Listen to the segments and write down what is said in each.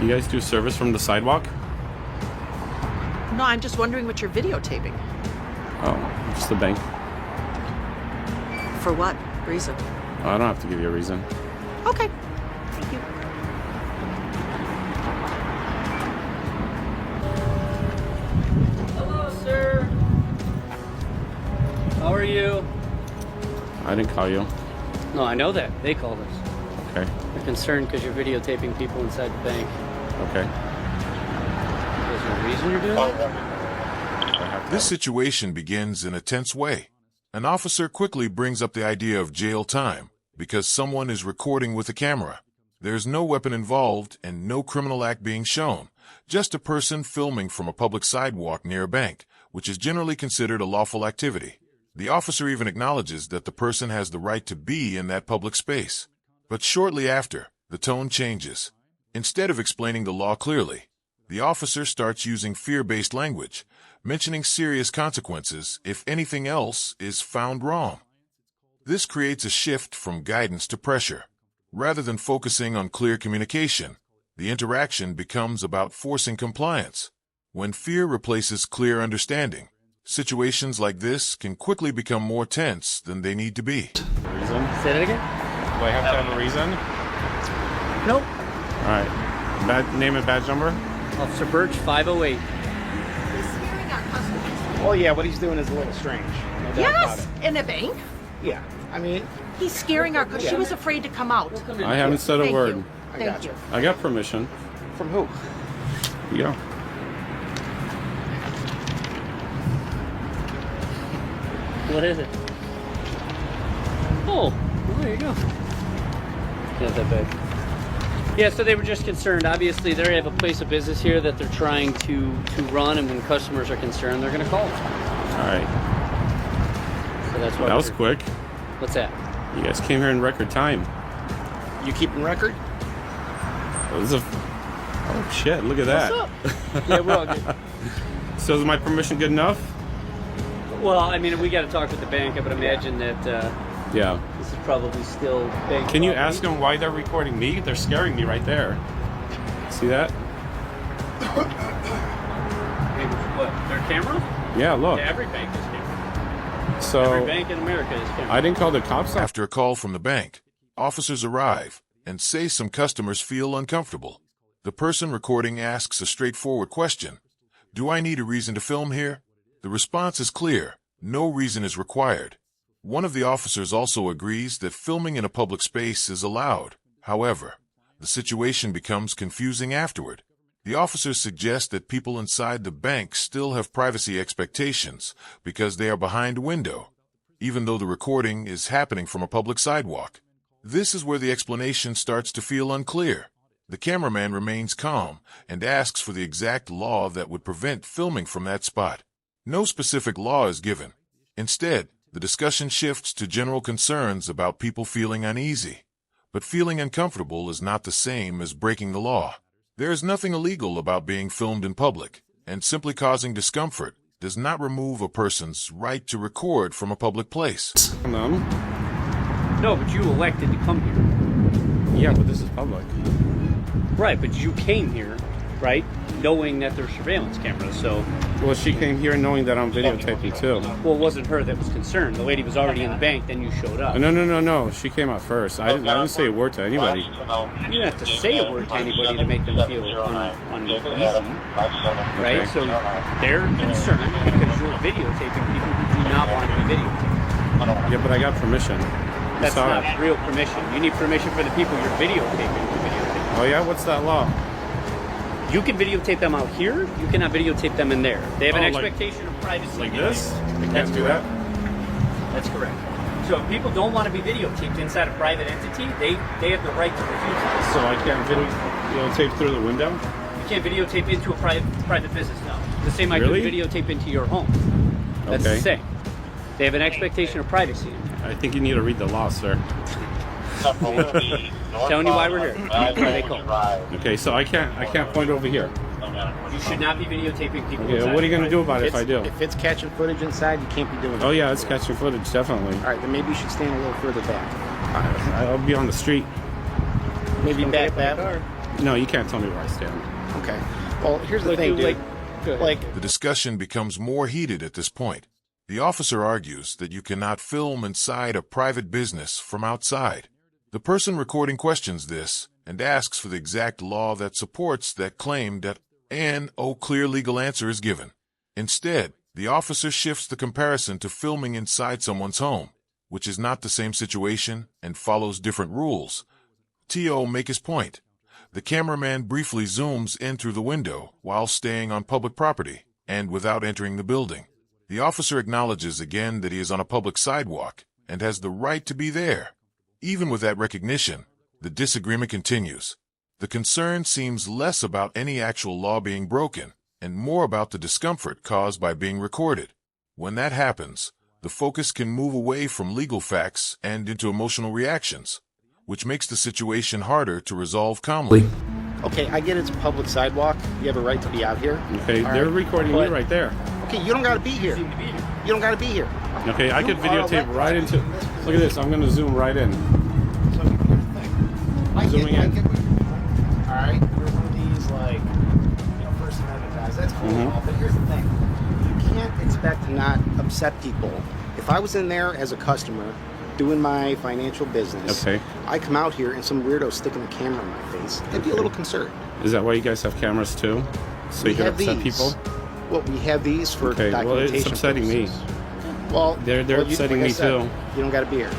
You guys do service from the sidewalk? No, I'm just wondering what you're videotaping. Oh, just the bank. For what reason? Oh, I don't have to give you a reason. Okay. Thank you. Hello, sir. How are you? I didn't call you. No, I know that. They called us. Okay. They're concerned because you're videotaping people inside the bank. Okay. Is there a reason you're doing that? This situation begins in a tense way. An officer quickly brings up the idea of jail time because someone is recording with a camera. There's no weapon involved and no criminal act being shown, just a person filming from a public sidewalk near a bank, which is generally considered a lawful activity. The officer even acknowledges that the person has the right to be in that public space. But shortly after, the tone changes. Instead of explaining the law clearly, the officer starts using fear-based language, mentioning serious consequences if anything else is found wrong. This creates a shift from guidance to pressure. Rather than focusing on clear communication, the interaction becomes about forcing compliance. When fear replaces clear understanding, situations like this can quickly become more tense than they need to be. Reason? Say that again? Do I have to have a reason? Nope. All right. Name and badge number? Officer Birch, 508. He's scaring our customers. Well, yeah, what he's doing is a little strange. No doubt about Yes, it. in a bank. Yeah, I mean, He's scaring our customers. She was afraid to come out. I haven't said a Thank word. you. I Thank gotcha. you. I got permission. From who? Yeah. What is it? Oh, well, there you go. Not that bad. Yeah, so they were just concerned. Obviously, they have a place of business here that they're trying to run, and when customers are concerned, they're going to call them. All right. So that's why That was quick. What's that? You guys came here in record time. You keeping record? This is oh shit! Look at that. Yeah, we're all good. So is my permission good enough? Well, I mean, we got to talk with the bank. I would imagine that Yeah. this is probably still bank. Can you property. ask them why they're recording me? They're scaring me right there. See that? What? Their camera? Yeah, look. Yeah, every bank is camera. Every So bank in America is camera. I didn't call the cops. After a call from the bank, officers arrive and say some customers feel uncomfortable. The person recording asks a straightforward question. Do I need a reason to film here? The response is clear. No reason is required. One of the officers also agrees that filming in a public space is allowed. However, the situation becomes confusing afterward. The officers suggest that people inside the bank still have privacy expectations because they are behind a window, even though the recording is happening from a public sidewalk. This is where the explanation starts to feel unclear. The cameraman remains calm and asks for the exact law that would prevent filming from that spot. No specific law is given. Instead, the discussion shifts to general concerns about people feeling uneasy. But feeling uncomfortable is not the same as breaking the law. There is nothing illegal about being filmed in public, and simply causing discomfort does not remove a person's right to record from a public place. Them. No, but you elected to come here. Yeah, but this is public. Right, but you came here, right, knowing that there's surveillance cameras. So, Well, she came here knowing that I'm videotaping too. well, it wasn't her that was concerned. The lady was already in the bank. Then you showed up. No. She came out first. I didn't say a word to anybody. You didn't have to say a word to anybody to make them feel uneasy, right? Okay. So they're concerned because you're videotaping people who do not want to be videotaped. Yeah, but I got permission. You That's saw not it. real permission. You need permission for the people you're videotaping to videotape. Oh yeah, what's that law? You can videotape them out here. You cannot videotape them in there. They have an Oh, like- expectation of privacy. Like this? I That's can't do that. That's correct. So if people don't want to be videotaped inside a private entity, they have the right to refuse this. So I can't videotape through the window? You can't videotape into a private business now. The same I Really? could videotape into your home. That's Okay. the same. They have an expectation of privacy. I think you need to read the law, sir. Telling you why we're here. That's why they call. Okay, so I can't point over here. You should not be videotaping people. Okay, inside what are you a gonna do about it if I do? If it's catching footage inside, you can't be doing Oh it. yeah, it's catching footage, definitely. All right, then maybe you should stand a little further back. I'll be on the street. Maybe back that way. No, you can't tell me where I stand. Okay. Well, here's the Like, thing, dude. good. Like, The discussion becomes more heated at this point. The officer argues that you cannot film inside a private business from outside. The person recording questions this and asks for the exact law that supports that claim that no clear legal answer is given. Instead, the officer shifts the comparison to filming inside someone's home, which is not the same situation and follows different rules. T.O. make his point. The cameraman briefly zooms in through the window while staying on public property and without entering the building. The officer acknowledges again that he is on a public sidewalk and has the right to be there. Even with that recognition, the disagreement continues. The concern seems less about any actual law being broken and more about the discomfort caused by being recorded. When that happens, the focus can move away from legal facts and into emotional reactions, which makes the situation harder to resolve calmly. okay, I get it's a public sidewalk. You have a right to be out here. Okay, All they're right, recording me but- right there. Okay, you don't got to be here. Seem to be here. You don't got to be here. Okay, I You could are videotape elected. right into. Look at this. I'm going to zoom right in. So here's the thing. I Zooming get in. what you're doing. All right, you're one of these like, First Amendment guys. That's cool. and all, But here's the thing: you can't expect to not upset people. If I was in there as a customer doing my financial business, Okay. I come out here and some weirdo sticking a camera in my face, I'd be a little concerned. Is that why you guys have cameras too? So We you can have upset these. people? Well, we have these for Okay, well, documentation. it's upsetting me. purposes. Well, They're well, upsetting like I me said, too. You don't got to be here.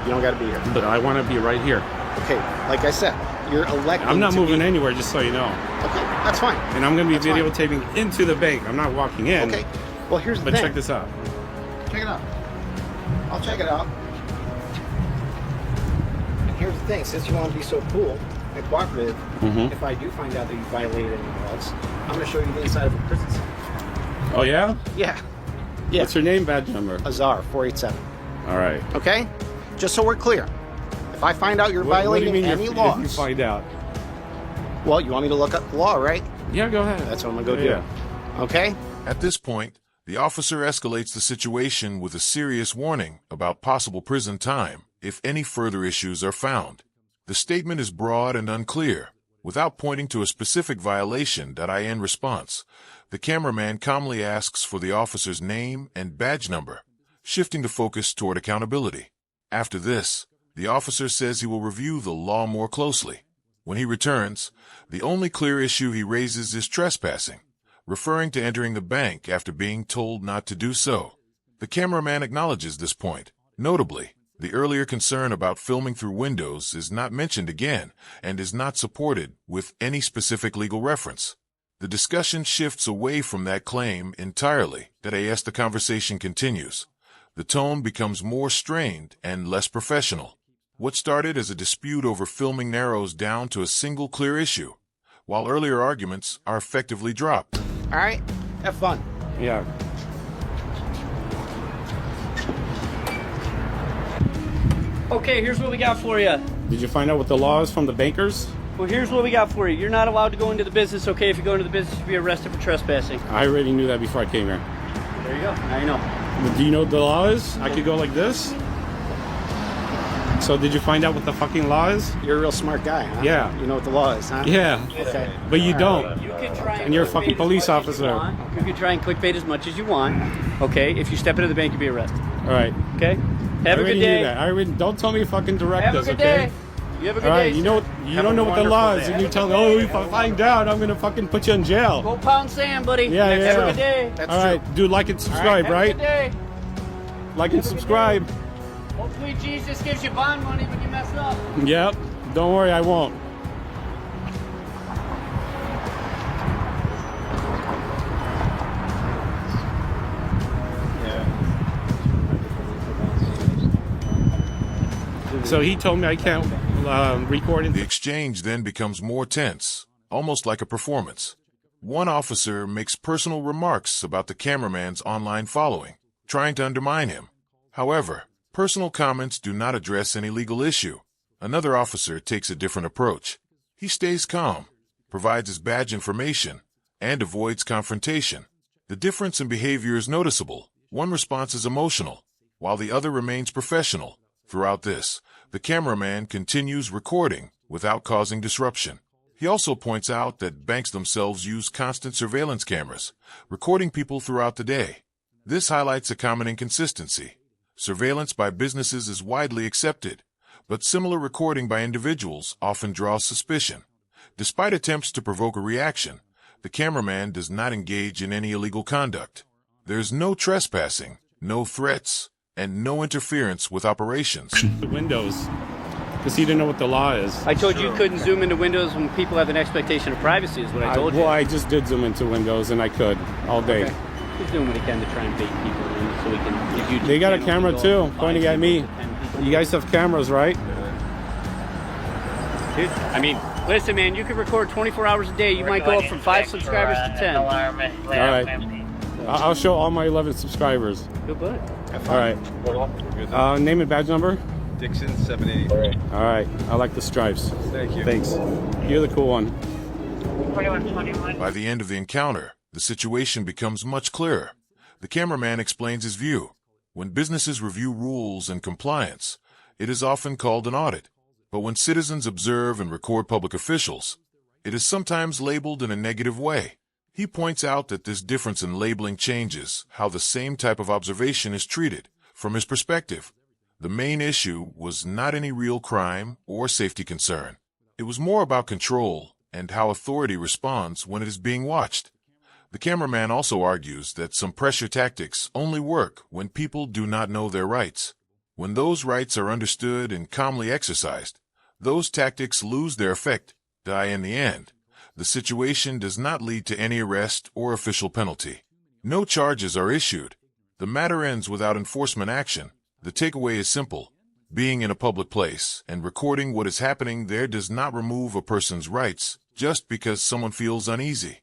You don't got to be here. But I want to be right here. Okay, like I said, you're elected. I'm not to moving be, anywhere, just so you know. Okay, that's fine. And I'm going to be That's fine. videotaping into the bank. I'm not walking in. Okay. Well, here's the But thing. check this out. Check it out. I'll check it out. And here's the thing: since you want to be so cool and cooperative, Mhm. if I do find out that you violated any laws, I'm going to show you the inside of a prison cell. Oh, yeah? Yeah. Yeah. What's your name, badge number? Azar 487. All right. Okay. Just so we're clear, if I find out you're What do you violating mean any if laws, you find out? well, you want me to look up the law, right? Yeah, go ahead. That's what I'm going to go do. Okay. At this point, the officer escalates the situation with a serious warning about possible prison time if any further issues are found. The statement is broad and unclear, without pointing to a specific violation that I in response. The cameraman calmly asks for the officer's name and badge number, shifting the focus toward accountability. After this, the officer says he will review the law more closely. When he returns, the only clear issue he raises is trespassing, referring to entering the bank after being told not to do so. The cameraman acknowledges this point. Notably, the earlier concern about filming through windows is not mentioned again and is not supported with any specific legal reference. The discussion shifts away from that claim entirely as the conversation continues. The tone becomes more strained and less professional. What started as a dispute over filming narrows down to a single clear issue, while earlier arguments are effectively dropped. All right. Have fun. Yeah. Okay, here's what we got for you. Did you find out what the law is from the bankers? Well, here's what we got for you. You're not allowed to go into the business, okay? If you go into the business, you'll be arrested for trespassing. I already knew that before I came here. There you go. Now you know. Do you know what the law is? I could go like this. So did you find out what the fucking law is? You're a real smart guy, huh? Yeah. You know what the law is, huh? Yeah. Okay. But you don't. You can try And you're a fucking clickbait police as much as officer. you want. You can try and clickbait as much as you want. Okay? If you step into the bank, you'll be arrested. All right. Okay? I Have a already good day. knew that. I already, don't tell me fucking Have a directives, good okay? day. You have a good All right, day. you know sir. you Have don't a know what the wonderful law is, day. and you tell me, oh, if I find out, I'm gonna fucking put you in jail. Go pound sand, buddy. Yeah, Have yeah. a good day. That's All true. right, dude, like and All subscribe, have a right? good day. Like and Have a good subscribe. day. Hopefully Jesus gives you bond money when you mess up. Yep. Don't worry, I won't. So he told me I can't record in The exchange then becomes more tense, almost like a performance. One officer makes personal remarks about the cameraman's online following, trying to undermine him. However, personal comments do not address any legal issue. Another officer takes a different approach. He stays calm, provides his badge information, and avoids confrontation. The difference in behavior is noticeable. One response is emotional, while the other remains professional. Throughout this, the cameraman continues recording without causing disruption. He also points out that banks themselves use constant surveillance cameras, recording people throughout the day. This highlights a common inconsistency. Surveillance by businesses is widely accepted, but similar recording by individuals often draws suspicion. Despite attempts to provoke a reaction, the cameraman does not engage in any illegal conduct. There's no trespassing, no threats, and no interference with operations. The windows, because he didn't know what the law is. I told you couldn't zoom into windows when people have an expectation of privacy, is what I told you. Well, I just did zoom into windows, and I could all day. Okay. He's doing what he can to try and bait people in so we can give you. They got a camera too, pointing at me. You guys have cameras, right? Dude, I mean, listen, man, you can record 24 hours a day. You might go up from 5 subscribers to 10. All right. I'll show all my 11 subscribers. Good boy. All right. Name and badge number? Dixon 780. All right. I like the stripes. Thank you. Thanks. You're the cool one. 4121. By the end of the encounter, the situation becomes much clearer. The cameraman explains his view. When businesses review rules and compliance, it is often called an audit. But when citizens observe and record public officials, it is sometimes labeled in a negative way. He points out that this difference in labeling changes how the same type of observation is treated. From his perspective, the main issue was not any real crime or safety concern. It was more about control and how authority responds when it is being watched. The cameraman also argues that some pressure tactics only work when people do not know their rights. When those rights are understood and calmly exercised, those tactics lose their effect, die in the end. The situation does not lead to any arrest or official penalty. No charges are issued. The matter ends without enforcement action. The takeaway is simple. Being in a public place and recording what is happening there does not remove a person's rights just because someone feels uneasy.